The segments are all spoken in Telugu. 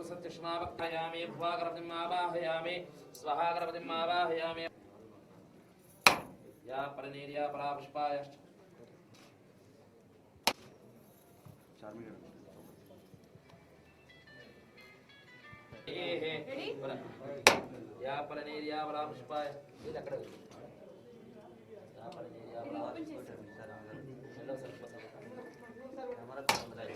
सत्यक्षमावक्तयामि भुवागरपतिम् आवाहयामि स्वाहागरपतिम् आवाहयामि या परनेर्या परा पुष्पायश्च या परनेर्या परा पुष्पाय ఇది అక్కడ या परनेर्या परा కెమెరా కొందరు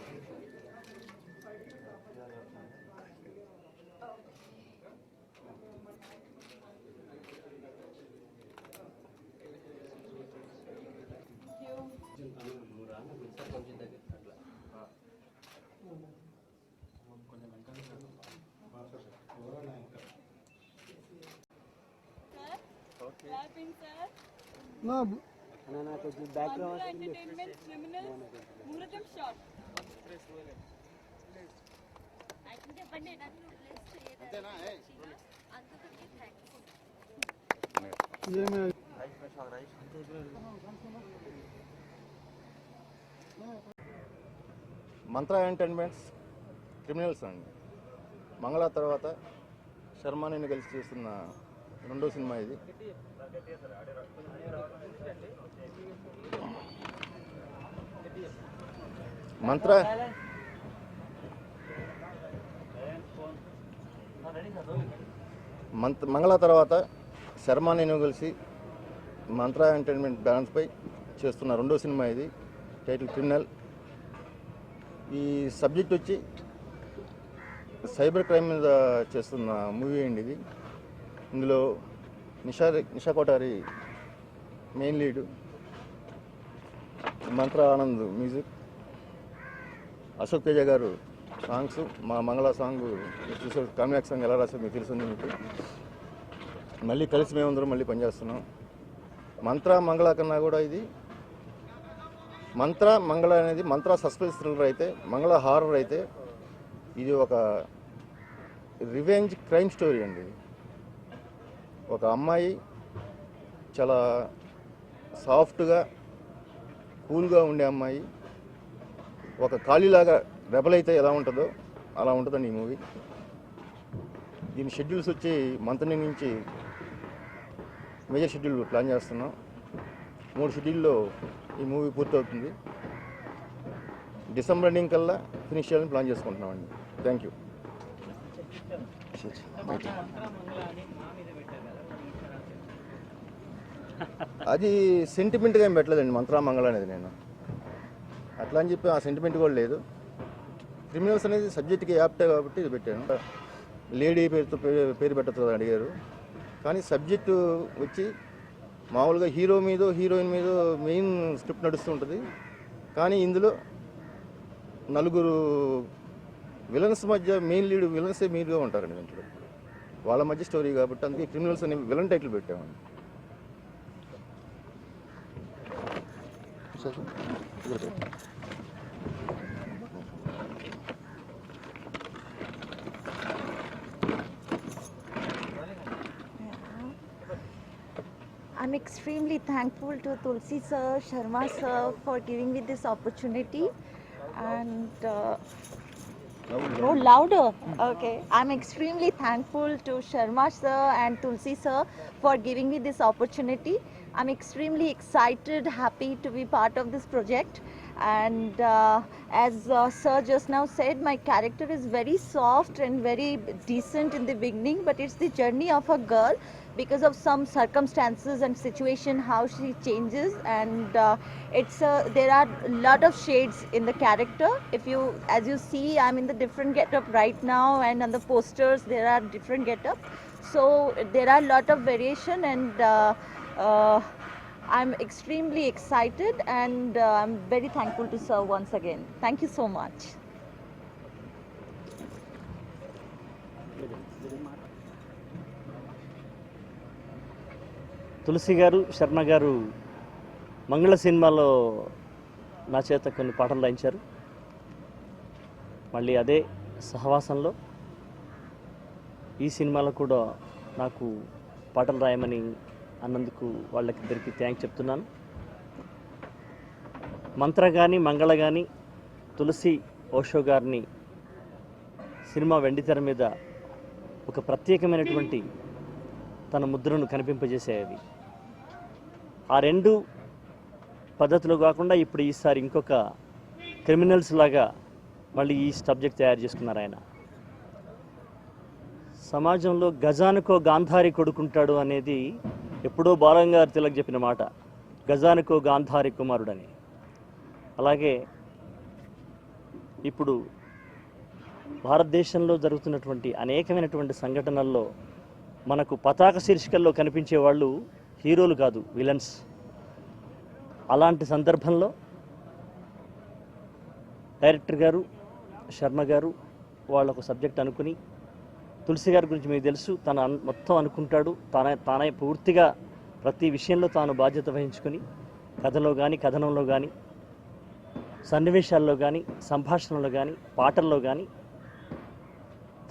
No. background entertainment criminal Muratam shot. Mantra entertainments criminals అండి. మంగళ తర్వాత శర్మ నేను కలిసి చేస్తున్న రెండో సినిమా ఇది. మంగళ తర్వాత శర్మ నేను కలిసి మంత్రా ఎంటర్టైన్మెంట్ బ్యాలెన్స్పై చేస్తున్న రెండో సినిమా ఇది. Title criminal. ఈ సబ్జెక్ట్ వచ్చి సైబర్ క్రైమ్ మీద చేస్తున్న మూవీ అండి ఇది. ఇందులో Nisha Kothari main lead, Mantra Anand music, Ashok Teja garu songs. మా మంగళ సాంగ్ చూసారు, కామ్యాక్ సాంగ్ ఎలా రాసారు మీకు తెలుస్తుంది. మీకు మళ్ళీ కలిసి మేమందరం మళ్ళీ పనిచేస్తున్నాం. మంత్రా మంగళ కన్నా కూడా ఇది మంత్రా మంగళ అనేది మంత్రా సస్పెన్స్ థ్రిల్లర్ అయితే, మంగళ హారర్ అయితే, ఇది ఒక రివెంజ్ క్రైమ్ స్టోరీ అండి. ఒక అమ్మాయి చాలా సాఫ్ట్గా కూల్గా ఉండే అమ్మాయి ఒక ఖాళీలాగా రెబల్ అయితే ఎలా ఉంటుందో అలా ఉంటుందండి ఈ మూవీ. దీని షెడ్యూల్స్ వచ్చి మంత్ని నుంచి మేజర్ షెడ్యూల్ ప్లాన్ చేస్తున్నాం. 3 షెడ్యూల్లో ఈ మూవీ పూర్తవుతుంది. డిసెంబర్ ఎండింగ్ కల్లా ఫినిష్ చేయాలని ప్లాన్ చేసుకుంటున్నామండి. Thank you. అది సెంటిమెంట్గా ఏం పెట్టలేదండి మంత్రా మంగళ అనేది. నేను అట్లా అని చెప్పి ఆ సెంటిమెంట్ కూడా లేదు. క్రిమినల్స్ అనేది సబ్జెక్ట్కి యాప్టే కాబట్టి ఇది పెట్టాను. లేడీ పేరు పెట్టచ్చు అడిగారు, కానీ సబ్జెక్టు వచ్చి మామూలుగా హీరో మీదో హీరోయిన్ మీదో మెయిన్ స్క్రిప్ట్ నడుస్తుంటుంది. కానీ ఇందులో 4 విలన్స్ మధ్య మెయిన్ లీడ్ విలన్సే మెయిన్గా ఉంటారండి. దీంట్లో వాళ్ళ మధ్య స్టోరీ కాబట్టి అందుకే క్రిమినల్స్ అనే విలన్ టైటిల్ పెట్టామండి. I'm extremely thankful to Tulsi sir, Sharma sir for giving me this opportunity, and louder. Okay, I'm extremely thankful to Sharma sir and Tulsi sir for giving me this opportunity. I'm extremely excited, happy to be part of this project. And as sir just now said, my character is very soft and very decent in the beginning, but it's the journey of a girl because of some circumstances and situation how she changes, and there are a lot of shades in the character. As you see, I'm in the different getup right now, and on the posters there are different getup, so there are a lot of variation, and I'm extremely excited, and I'm very thankful to sir once again. Thank you so much. తులసి గారు, శర్మ గారు మంగళ సినిమాలో నా చేత కొన్ని పాటలు రాయించారు. మళ్ళీ అదే సహవాసంలో ఈ సినిమాలో కూడా నాకు పాటలు రాయమని అన్నందుకు వాళ్ళకిద్దరికి థ్యాంక్స్ చెప్తున్నాను. మంత్ర కానీ, మంగళ కానీ, తులసి ఓషో గారిని సినిమా వెండితెర మీద ఒక ప్రత్యేకమైనటువంటి తన ముద్రను కనిపింపజేసేది. ఆ రెండు పద్ధతులు కాకుండా ఇప్పుడు ఈసారి ఇంకొక క్రిమినల్స్ లాగా మళ్ళీ ఈ సబ్జెక్ట్ తయారు చేసుకున్నారు ఆయన. సమాజంలో గజానికో గాంధారి కొడుకుంటాడు అనేది ఎప్పుడో బాలంగారు తిలక్ చెప్పిన మాట, గజానికో గాంధారి కుమారుడని. అలాగే ఇప్పుడు భారతదేశంలో జరుగుతున్నటువంటి అనేకమైనటువంటి సంఘటనల్లో మనకు పతాక శీర్షికల్లో కనిపించే వాళ్ళు హీరోలు కాదు, విలన్స్. అలాంటి సందర్భంలో డైరెక్టర్ గారు, శర్మ గారు వాళ్ళకు సబ్జెక్ట్ అనుకుని, తులసి గారి గురించి మీకు తెలుసు, మొత్తం అనుకుంటాడు, తానే పూర్తిగా ప్రతి విషయంలో తాను బాధ్యత వహించుకొని కథలో కానీ, కథనంలో కానీ, సన్నివేశాల్లో కానీ, సంభాషణలో కానీ, పాటల్లో కానీ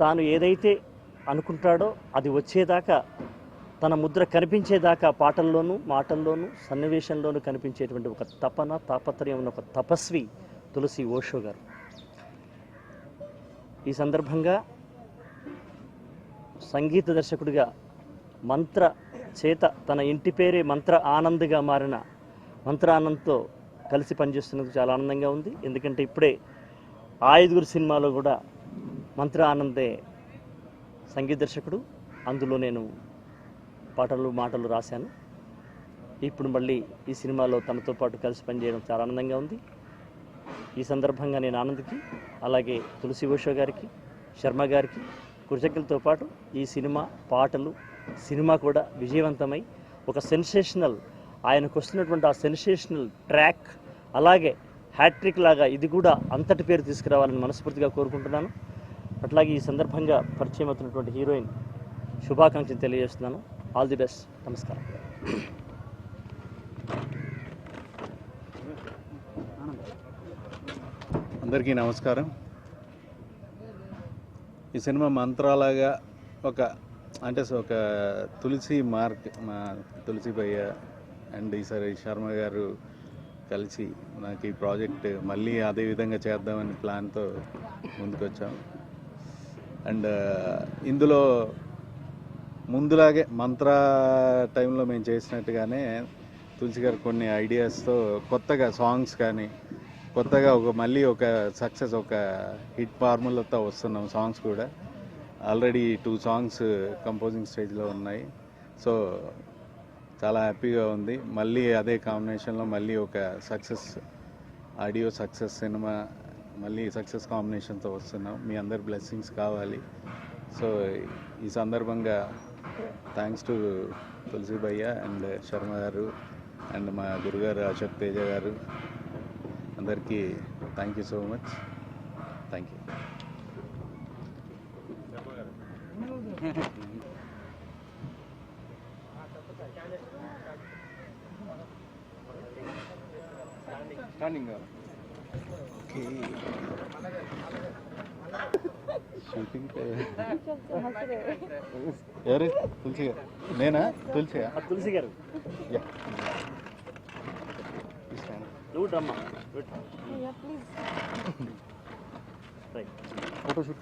తాను ఏదైతే అనుకుంటాడో అది వచ్చేదాకా, తన ముద్ర కనిపించేదాకా పాటల్లోనూ, మాటల్లోనూ, సన్నివేశంలోనూ కనిపించేటువంటి ఒక తపన, తాపత్రయం ఉన్న ఒక తపస్వి తులసి ఓషో గారు. ఈ సందర్భంగా సంగీత దర్శకుడిగా మంత్ర చేత తన ఇంటి పేరే మంత్ర ఆనంద్గా మారిన మంత్ర ఆనంద్తో కలిసి పనిచేస్తున్నందుకు చాలా ఆనందంగా ఉంది. ఎందుకంటే ఇప్పుడే ఆ 5 సినిమాలో కూడా మంత్ర ఆనందే సంగీత దర్శకుడు. అందులో నేను పాటలు, మాటలు రాశాను. ఇప్పుడు మళ్ళీ ఈ సినిమాలో తనతో పాటు కలిసి పనిచేయడం చాలా ఆనందంగా ఉంది. ఈ సందర్భంగా నేను ఆనంద్కి, అలాగే తులసి ఓషో గారికి, శర్మ గారికి కృతజ్ఞతలతో పాటు ఈ సినిమా పాటలు, సినిమా కూడా విజయవంతమై ఒక సెన్సేషనల్, ఆయనకు వస్తున్నటువంటి ఆ సెన్సేషనల్ ట్రాక్, అలాగే హ్యాట్రిక్ లాగా ఇది కూడా అంతటి పేరు తీసుకురావాలని మనస్ఫూర్తిగా కోరుకుంటున్నాను. అట్లాగే ఈ సందర్భంగా పరిచయం అవుతున్నటువంటి హీరోయిన్ శుభాకాంక్షలు తెలియజేస్తున్నాను. All the best. నమస్కారం. అందరికీ నమస్కారం. ఈ సినిమా మంత్రాలాగా ఒక తులసి మా తులసి భయ్య అండ్ ఈసారి శర్మ గారు కలిసి నాకు ఈ ప్రాజెక్ట్ మళ్ళీ అదే విధంగా చేద్దామని ప్లాన్తో ముందుకొచ్చాం. అండ్ ఇందులో ముందులాగే మంత్ర టైంలో మేము చేసినట్టుగానే తులసి గారు కొన్ని ఐడియాస్తో కొత్తగా సాంగ్స్ కానీ, కొత్తగా మళ్ళీ ఒక సక్సెస్, ఒక హిట్ ఫార్ములాతో వస్తున్నాం. సాంగ్స్ కూడా ఆల్రెడీ 2 సాంగ్స్ కంపోజింగ్ స్టేజ్లో ఉన్నాయి. సో చాలా హ్యాపీగా ఉంది. మళ్ళీ అదే కాంబినేషన్లో మళ్ళీ ఒక సక్సెస్ ఆడియో, సక్సెస్ సినిమా, మళ్ళీ సక్సెస్ కాంబినేషన్తో వస్తున్నాం. మీ అందరి బ్లెస్సింగ్స్ కావాలి. సో ఈ సందర్భంగా థ్యాంక్స్ టు తులసి భయ్య అండ్ శర్మ గారు అండ్ మా గురుగారు అశోక్ తేజ గారు, అందరికీ thank you so much. Thank you. Shooting ఎవరు? తులసి గారు. నేనా? తులసి గారు ఫోటో షూట్